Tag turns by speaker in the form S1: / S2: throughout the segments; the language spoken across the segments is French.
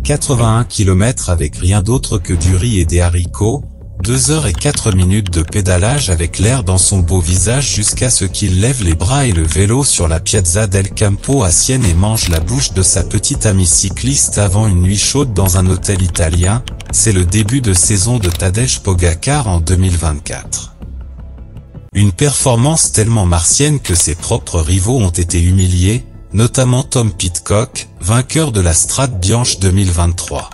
S1: 81 km avec rien d'autre que du riz et des haricots, 2 heures et 4 minutes de pédalage avec l'air dans son beau visage jusqu'à ce qu'il lève les bras et le vélo sur la Piazza del Campo à Sienne et mange la bouche de sa petite amie cycliste avant une nuit chaude dans un hôtel italien. C'est le début de saison de Tadej Pogačar en 2024. Une performance tellement martienne que ses propres rivaux ont été humiliés, notamment Tom Pidcock, vainqueur de la Strade Bianche 2023.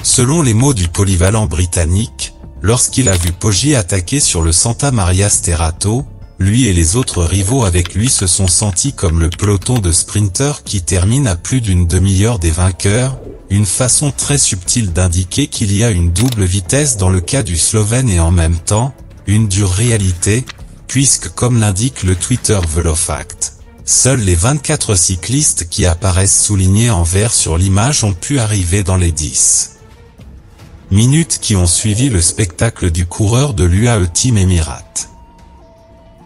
S1: Selon les mots du polyvalent britannique, lorsqu'il a vu Poggi attaquer sur le Santa Maria Sterato, lui et les autres rivaux avec lui se sont sentis comme le peloton de sprinteurs qui termine à plus d'une demi-heure des vainqueurs, une façon très subtile d'indiquer qu'il y a une double vitesse dans le cas du Slovène et en même temps, une dure réalité, puisque comme l'indique le Twitter Velofact, seuls les 24 cyclistes qui apparaissent soulignés en vert sur l'image ont pu arriver dans les 10 minutes qui ont suivi le spectacle du coureur de l'UAE Team Emirates.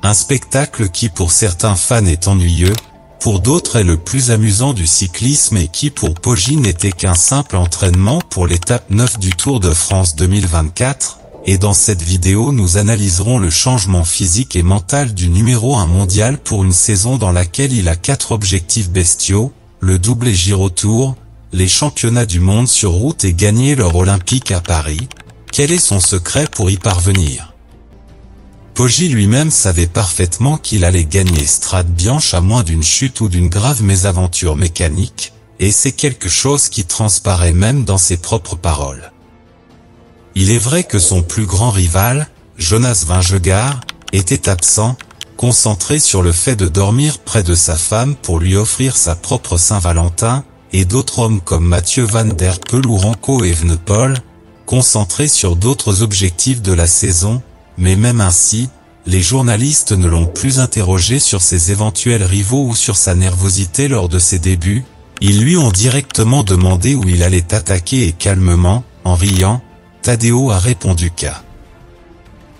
S1: Un spectacle qui pour certains fans est ennuyeux, pour d'autres est le plus amusant du cyclisme et qui pour Poggi n'était qu'un simple entraînement pour l'étape 9 du Tour de France 2024, et dans cette vidéo nous analyserons le changement physique et mental du numéro 1 mondial pour une saison dans laquelle il a 4 objectifs bestiaux, le doublé Giro Tour, les championnats du monde sur route et gagner l'or olympique à Paris. Quel est son secret pour y parvenir? Poggi lui-même savait parfaitement qu'il allait gagner Strade Bianche à moins d'une chute ou d'une grave mésaventure mécanique, et c'est quelque chose qui transparaît même dans ses propres paroles. Il est vrai que son plus grand rival, Jonas Vingegaard, était absent, concentré sur le fait de dormir près de sa femme pour lui offrir sa propre Saint-Valentin, et d'autres hommes comme Mathieu Van Der Poel ou Remco Evenepoel, concentrés sur d'autres objectifs de la saison, mais même ainsi, les journalistes ne l'ont plus interrogé sur ses éventuels rivaux ou sur sa nervosité lors de ses débuts, ils lui ont directement demandé où il allait attaquer et calmement, en riant, Tadeo a répondu qu'à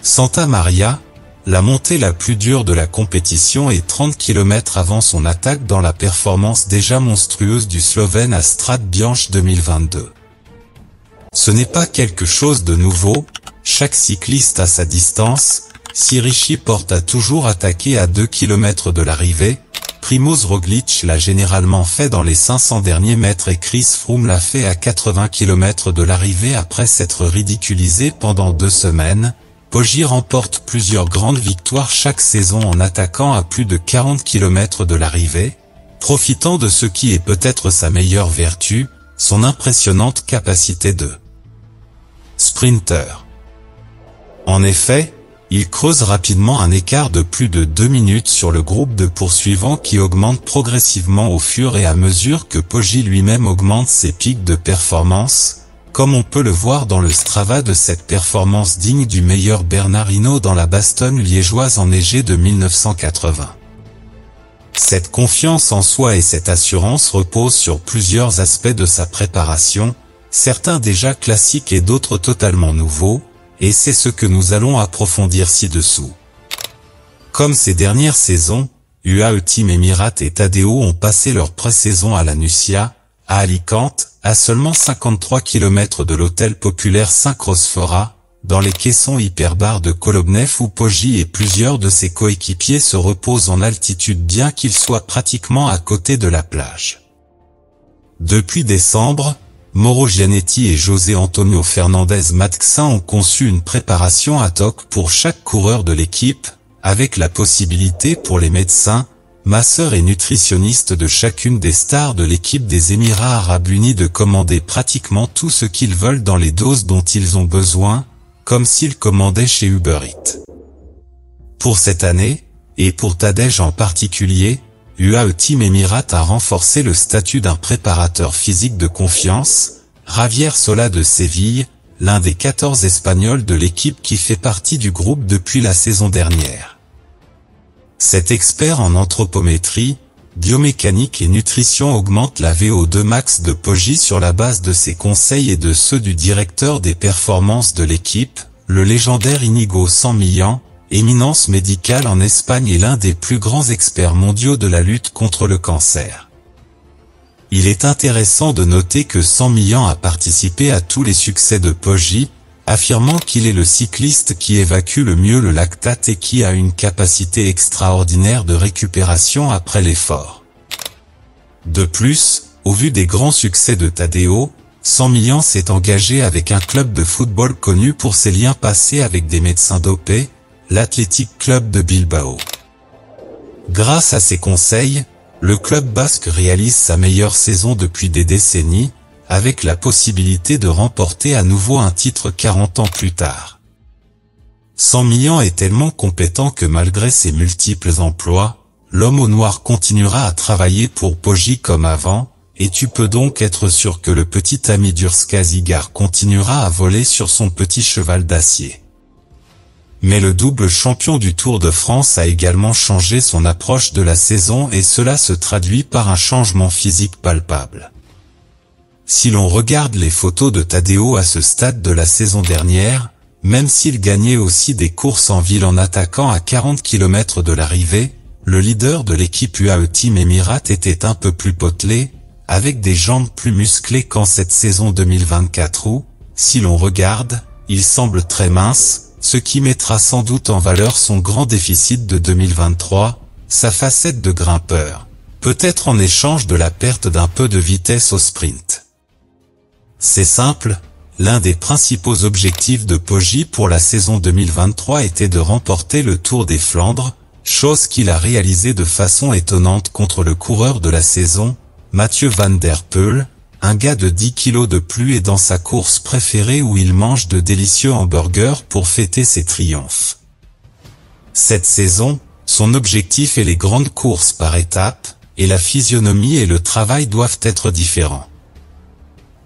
S1: Santa Maria, la montée la plus dure de la compétition est 30 km avant son attaque dans la performance déjà monstrueuse du Slovène à Strade Bianche 2022. Ce n'est pas quelque chose de nouveau, chaque cycliste a sa distance, si Richie Porte a toujours attaqué à 2 km de l'arrivée, Primož Roglič l'a généralement fait dans les 500 derniers mètres et Chris Froome l'a fait à 80 km de l'arrivée après s'être ridiculisé pendant 2 semaines. Poggi remporte plusieurs grandes victoires chaque saison en attaquant à plus de 40 km de l'arrivée, profitant de ce qui est peut-être sa meilleure vertu, son impressionnante capacité de sprinter. En effet, il creuse rapidement un écart de plus de 2 minutes sur le groupe de poursuivants qui augmente progressivement au fur et à mesure que Poggi lui-même augmente ses pics de performance, comme on peut le voir dans le Strava de cette performance digne du meilleur Bernard Hinault dans la Bastogne liégeoise enneigée de 1980. Cette confiance en soi et cette assurance reposent sur plusieurs aspects de sa préparation, certains déjà classiques et d'autres totalement nouveaux, et c'est ce que nous allons approfondir ci-dessous. Comme ces dernières saisons, UAE Team Emirates et Tadeo ont passé leur pré-saison à la Nucia, à Alicante, à seulement 53 km de l'hôtel populaire Saint-Crosfora, dans les caissons hyperbares de Kolobnev où Poggi et plusieurs de ses coéquipiers se reposent en altitude bien qu'ils soient pratiquement à côté de la plage. Depuis décembre, Mauro Gianetti et José Antonio Fernandez Matxin ont conçu une préparation ad hoc pour chaque coureur de l'équipe, avec la possibilité pour les médecins, masseurs et nutritionnistes de chacune des stars de l'équipe des Émirats Arabes Unis de commander pratiquement tout ce qu'ils veulent dans les doses dont ils ont besoin, comme s'ils commandaient chez Uber Eats. Pour cette année, et pour Tadej en particulier, UAE Team Emirates a renforcé le statut d'un préparateur physique de confiance, Javier Solà de Séville, l'un des 14 Espagnols de l'équipe qui fait partie du groupe depuis la saison dernière. Cet expert en anthropométrie, biomécanique et nutrition augmente la VO2 max de Poggi sur la base de ses conseils et de ceux du directeur des performances de l'équipe, le légendaire Inigo San Millán, éminence médicale en Espagne et l'un des plus grands experts mondiaux de la lutte contre le cancer. Il est intéressant de noter que Sanmillan a participé à tous les succès de Poggi, affirmant qu'il est le cycliste qui évacue le mieux le lactate et qui a une capacité extraordinaire de récupération après l'effort. De plus, au vu des grands succès de Tadeo, Sanmillan s'est engagé avec un club de football connu pour ses liens passés avec des médecins dopés, l'Athletic Club de Bilbao. Grâce à ses conseils, le club basque réalise sa meilleure saison depuis des décennies, avec la possibilité de remporter à nouveau un titre 40 ans plus tard. Sanmillan est tellement compétent que malgré ses multiples emplois, l'homme au noir continuera à travailler pour Poggi comme avant, et tu peux donc être sûr que le petit ami d'Urska Zigar continuera à voler sur son petit cheval d'acier. Mais le double champion du Tour de France a également changé son approche de la saison et cela se traduit par un changement physique palpable. Si l'on regarde les photos de Tadeo à ce stade de la saison dernière, même s'il gagnait aussi des courses en ville en attaquant à 40 km de l'arrivée, le leader de l'équipe UAE Team Emirates était un peu plus potelé, avec des jambes plus musclées qu'en cette saison 2024 où, si l'on regarde, il semble très mince, ce qui mettra sans doute en valeur son grand déficit de 2023, sa facette de grimpeur, peut-être en échange de la perte d'un peu de vitesse au sprint. C'est simple, l'un des principaux objectifs de Poggi pour la saison 2023 était de remporter le Tour des Flandres, chose qu'il a réalisée de façon étonnante contre le coureur de la saison, Mathieu Van Der Poel, un gars de 10 kilos de plus et dans sa course préférée où il mange de délicieux hamburgers pour fêter ses triomphes. Cette saison, son objectif est les grandes courses par étapes, et la physionomie et le travail doivent être différents.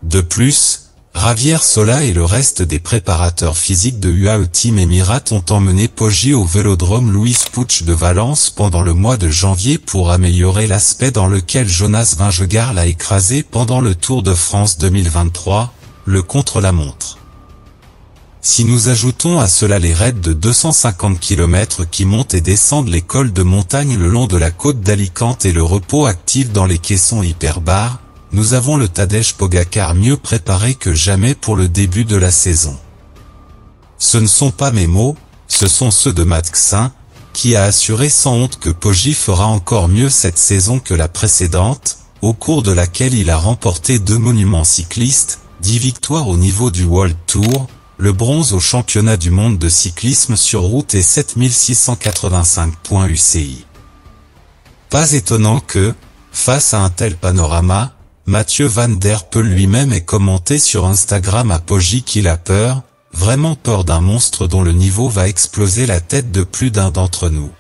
S1: De plus, Javier Solà et le reste des préparateurs physiques de UAE Team Emirates ont emmené Poggi au vélodrome Louis Puig de Valence pendant le mois de janvier pour améliorer l'aspect dans lequel Jonas Vingegaard l'a écrasé pendant le Tour de France 2023, le contre-la-montre. Si nous ajoutons à cela les raids de 250 km qui montent et descendent les cols de montagne le long de la côte d'Alicante et le repos actif dans les caissons hyperbares, nous avons le Tadej Pogačar mieux préparé que jamais pour le début de la saison. Ce ne sont pas mes mots, ce sont ceux de Matxin, qui a assuré sans honte que Poggi fera encore mieux cette saison que la précédente, au cours de laquelle il a remporté 2 monuments cyclistes, 10 victoires au niveau du World Tour, le bronze au championnat du monde de cyclisme sur route et 7685 points UCI. Pas étonnant que, face à un tel panorama, Mathieu Van Der Poel lui-même ait commenté sur Instagram à Poggi qu'il a peur, vraiment peur d'un monstre dont le niveau va exploser la tête de plus d'un d'entre nous.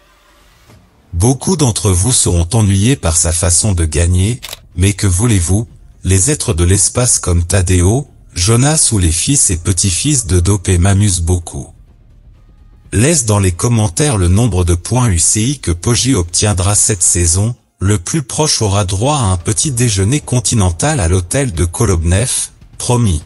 S1: Beaucoup d'entre vous seront ennuyés par sa façon de gagner, mais que voulez-vous, les êtres de l'espace comme Tadeo, Jonas ou les fils et petits-fils de dopés m'amusent beaucoup. Laisse dans les commentaires le nombre de points UCI que Poggi obtiendra cette saison. Le plus proche aura droit à un petit déjeuner continental à l'hôtel de Kolobnev, promis.